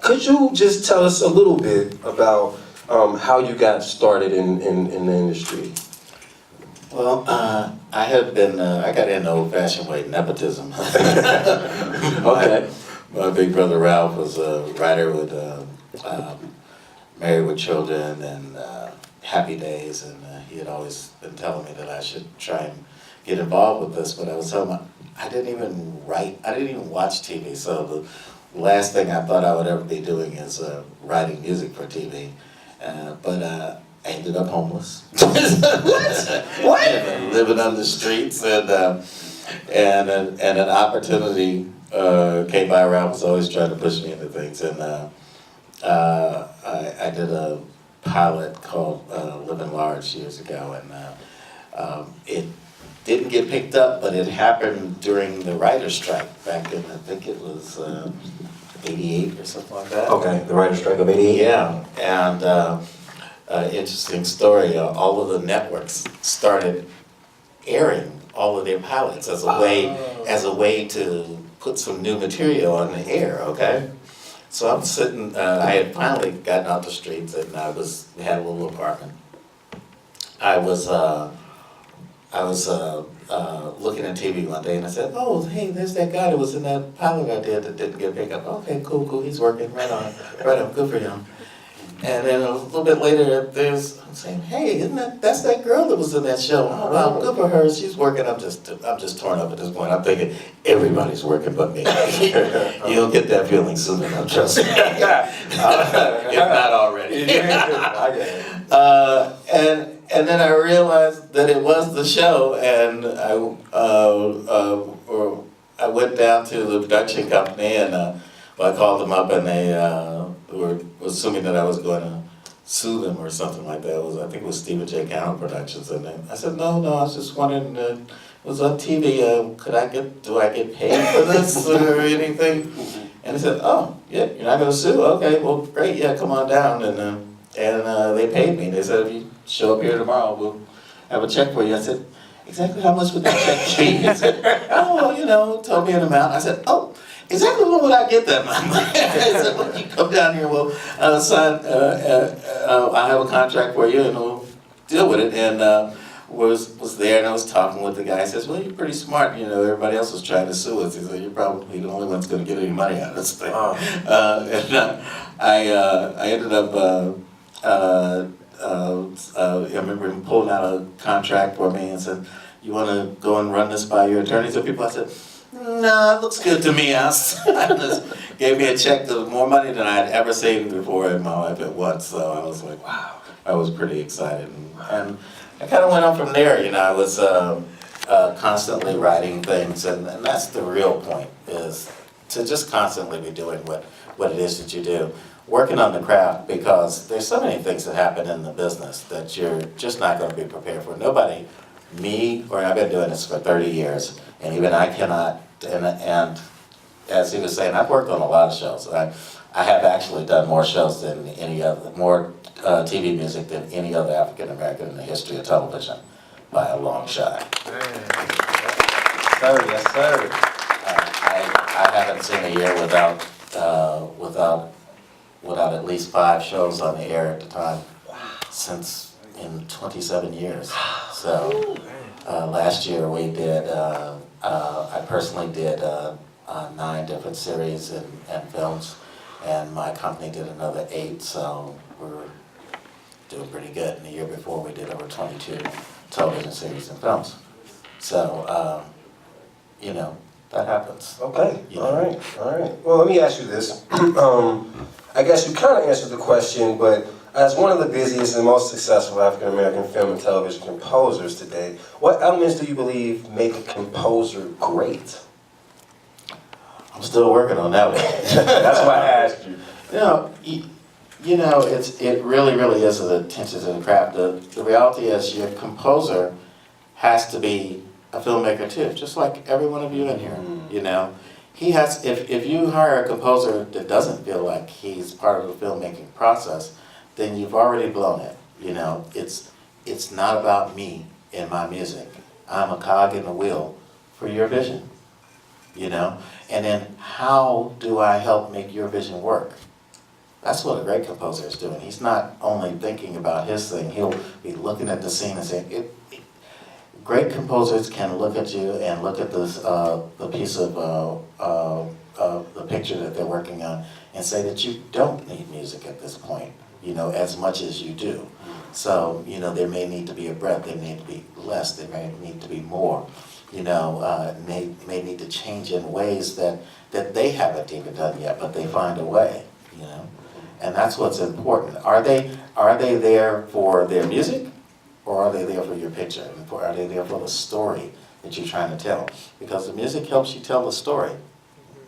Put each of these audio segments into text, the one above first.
Could you just tell us a little bit about how you got started in the industry? Well, I have been, I got in the old-fashioned way, nepotism. Okay. My big brother Ralph was a writer with Married with Children and Happy Days, and he had always been telling me that I should try and get involved with this, but I was telling him I didn't even write, I didn't even watch TV, so the last thing I thought I would ever be doing is writing music for TV. But I ended up homeless. What? Living on the streets, and an opportunity came by. Ralph was always trying to push me into things, and I did a pilot called Living Large years ago, and it didn't get picked up, but it happened during the writer's strike back in, I think it was 88 or something like that. Okay, the writer's strike of '88. Yeah, and interesting story. All of the networks started airing all of their pilots as a way to put some new material on the air. Okay, so I'm sitting. I had finally gotten out the streets, and had a little apartment. I was looking at TV one day, and I said, "Oh, hey, there's that guy that was in that pilot I did that didn't get picked up. Okay, cool, he's working right on, good for him." And then a little bit later, I'm saying, "Hey, that's that girl that was in that show? Oh, wow, good for her. She's working." I'm just torn up at this point. I'm thinking everybody's working but me. You'll get that feeling soon enough, trust me. If not already. And then I realized that it was the show, and I went down to the production company, and I called them up, and they were assuming that I was going to sue them or something like that. I think it was Stephen J. Cannell Productions, and I said, no, I was just wondering, it was on TV, do I get paid for this or anything? And they said, oh, yeah, you're not going to sue? Okay, well, great, yeah, come on down. And they paid me. They said, if you show up here tomorrow, we'll have a check for you. I said, exactly how much would that check be? He said, oh, told me an amount. I said, oh, exactly when would I get that money? I said, well, you come down here, we'll sign, I have a contract for you, and we'll deal with it. And was there, and I was talking with the guy. He says, well, you're pretty smart, everybody else was trying to sue us. He said, you're probably the only one that's going to get any money out of this thing. I ended up, I remember him pulling out a contract for me and said, you want to go and run this by your attorney? So I said, no, it looks good to me. I just gave me a check to more money than I had ever saved before in my life at once. So I was like, wow, I was pretty excited. And I kind of went on from there. I was constantly writing things, and that's the real point, is to just constantly be doing what it is that you do. Working on the craft, because there's so many things that happen in the business that you're just not going to be prepared for. Nobody, me, or I've been doing this for 30 years, and even I cannot, and as he was saying, I've worked on a lot of shows. I have actually done more shows than more TV music than any other African American in the history of television, by a long shot. Yes, sir. I haven't seen a year without at least 5 shows on the air at the time, since in 27 years. So last year we did, I personally did 9 different series and films, and my company did another 8, so we're doing pretty good. And the year before we did over 22 television series and films. So, that happens. Okay, all right. Well, let me ask you this. I guess you kind of answered the question, but as one of the busiest and most successful African-American film and television composers today, what elements do you believe make a composer great? I'm still working on that one. That's why I asked you. It really is an attention to the craft. The reality is your composer has to be a filmmaker too, just like every one of you in here. He has. If you hire a composer that doesn't feel like he's part of the filmmaking process, then you've already blown it. It's not about me and my music. I'm a cog in the wheel for your vision. And then how do I help make your vision work? That's what a great composer is doing. He's not only thinking about his thing, he'll be looking at the scene and saying, great composers can look at you and look at this, the piece of the picture that they're working on and say that you don't need music at this point, you know, as much as you do. So, you know, there may need to be a breath, there may need to be less, there may need to be more, you know, may need to change in ways that they haven't even done yet, but they find a way, you know. And that's what's important. Are they there for their music, or are they there for your picture? Are they there for the story that you're trying to tell? Because the music helps you tell the story,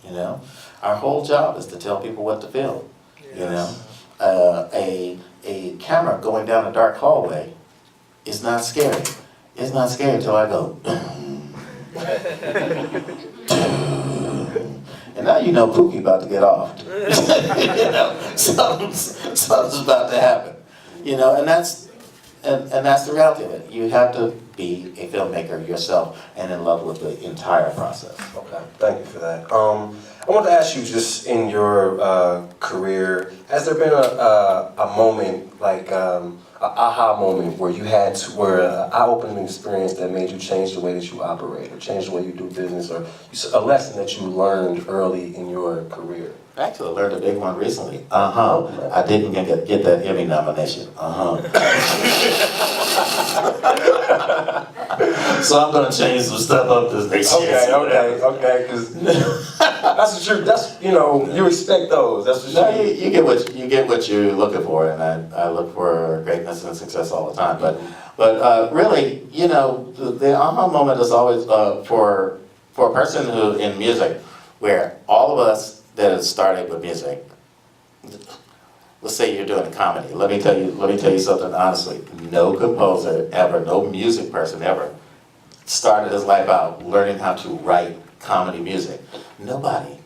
you know. Our whole job is to tell people what to feel, you know. A camera going down a dark hallway is not scary. It's not scary until I go. And now you know Pookie about to get off. You know, something's about to happen. You know, and that's the reality of it. You have to be a filmmaker yourself and in love with the entire process. Okay, thank you for that. I want to ask you, just in your career, has there been a moment, like an aha moment, where you had to, where an eye-opening experience that made you change the way that you operate, or change the way you do business, or a lesson that you learned early in your career? Actually, I learned a big one recently. I didn't get that Emmy nomination. So I'm gonna change some stuff up this next year. Okay, because that's the truth. That's, you know, you expect those. That's the truth. No, you get what you're looking for, and I look for greatness and success all the time. But really, you know, the aha moment is always for a person who in music, where all of us that have started with music. Let's say you're doing a comedy. Let me tell you something honestly. No composer ever, no music person ever started his life out learning how to write comedy music. Nobody.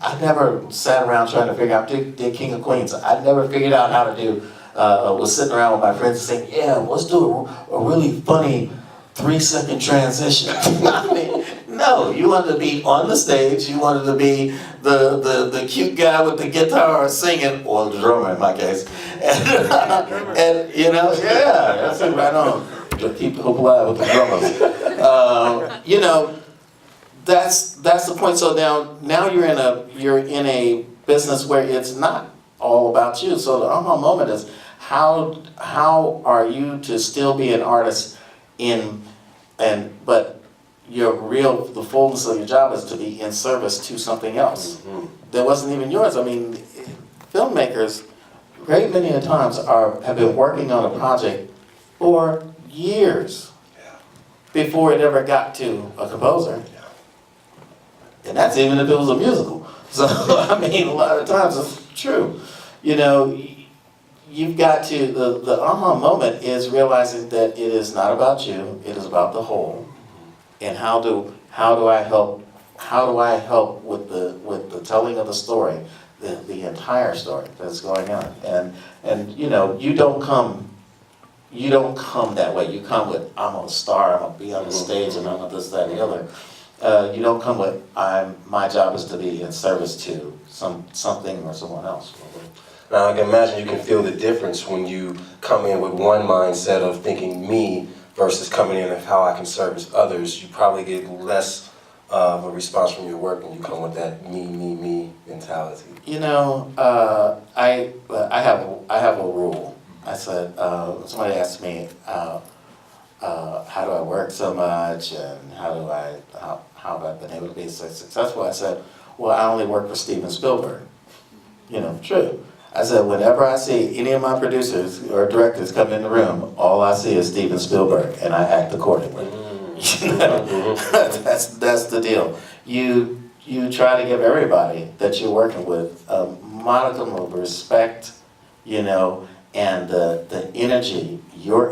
I never sat around trying to figure out, did King of Queens. I never figured out how to do, was sitting around with my friends and saying, yeah, let's do a really funny 3-second transition. I mean, no, you wanted to be on the stage, you wanted to be the cute guy with the guitar singing, or the drummer in my case. And you know, yeah, that's it, right on. Just keep hope alive with the drummers. You know, that's the point. So now you're in a business where it's not all about you. So the aha moment is how are you to still be an artist but the fullness of your job is to be in service to something else that wasn't even yours. I mean, filmmakers, great many of times have been working on a project for years before it ever got to a composer. And that's even if it was a musical. So, I mean, a lot of times it's true. You know, you've got to, the aha moment is realizing that it is not about you, it is about the whole. And how do I help with the telling of the story, the entire story that's going on. And you know, you don't come that way. You come with, I'm a star, I'm gonna be on the stage and I'm gonna this, that, and the other. You don't come with, my job is to be in service to something or someone else. Now I can imagine you can feel the difference when you come in with one mindset of thinking me versus coming in of how I can service others. You probably get less of a response from your work when you come with that me mentality. You know, I have a rule. I said, somebody asked me, how do I work so much and how have I been able to be so successful? I said, well, I only work for Steven Spielberg. You know, true. I said, whenever I see any of my producers or directors come in the room, all I see is Steven Spielberg, and I act accordingly. You know? That's the deal. You try to give everybody that you're working with a modicum of respect, you know, and the energy, your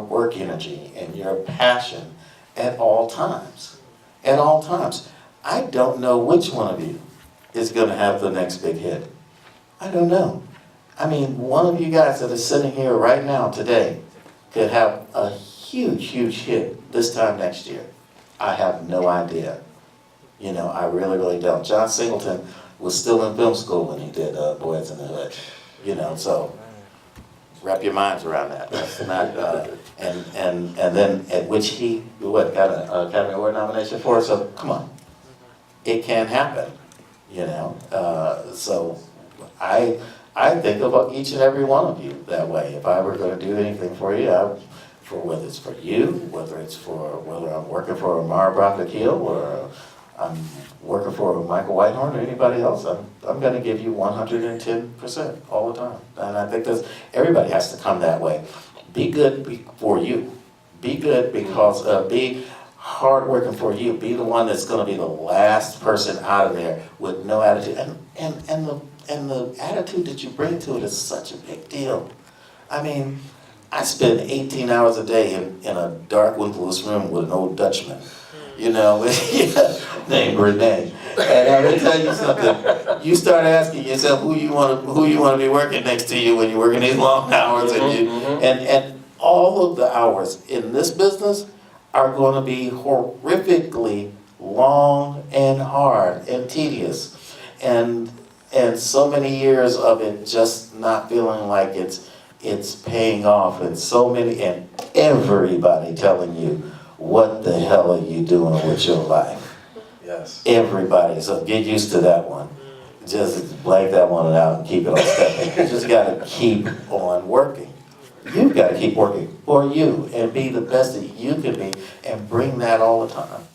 work energy, and your passion at all times. At all times. I don't know which one of you is going to have the next big hit. I don't know. I mean, one of you guys that is sitting here right now today could have a huge hit this time next year. I have no idea. You know, I really don't. John Singleton was still in film school when he did Boys in the Hood. You know, so wrap your minds around that. That's not, and then at which he, got an Academy Award nomination for, so come on. It can happen, you know. So I think about each and every one of you that way. If I were going to do anything for you, for whether it's for you, whether I'm working for Amara Brock Akil, or I'm working for Michael Whitehorn or anybody else, I'm going to give you 110% all the time. And I think everybody has to come that way. Be good for you. Be good because, be hard working for you. Be the one that's going to be the last person out of there with no attitude. And the attitude that you bring to it is such a big deal. I mean, I spend 18 hours a day in a dark, windowless room with an old Dutchman, you know, named Renee. And I'm gonna tell you something. You start asking yourself who you want to be working next to you when you're working these long hours, and all of the hours in this business are going to be horrifically long and hard and tedious, and so many years of it just not feeling like it's paying off, and everybody telling you, what the hell are you doing with your life? Yes. Everybody, so get used to that one. Just blank that one out and keep it on stepping. You just gotta keep on working. You've gotta keep working for you and be the best that you can be and bring that all the time.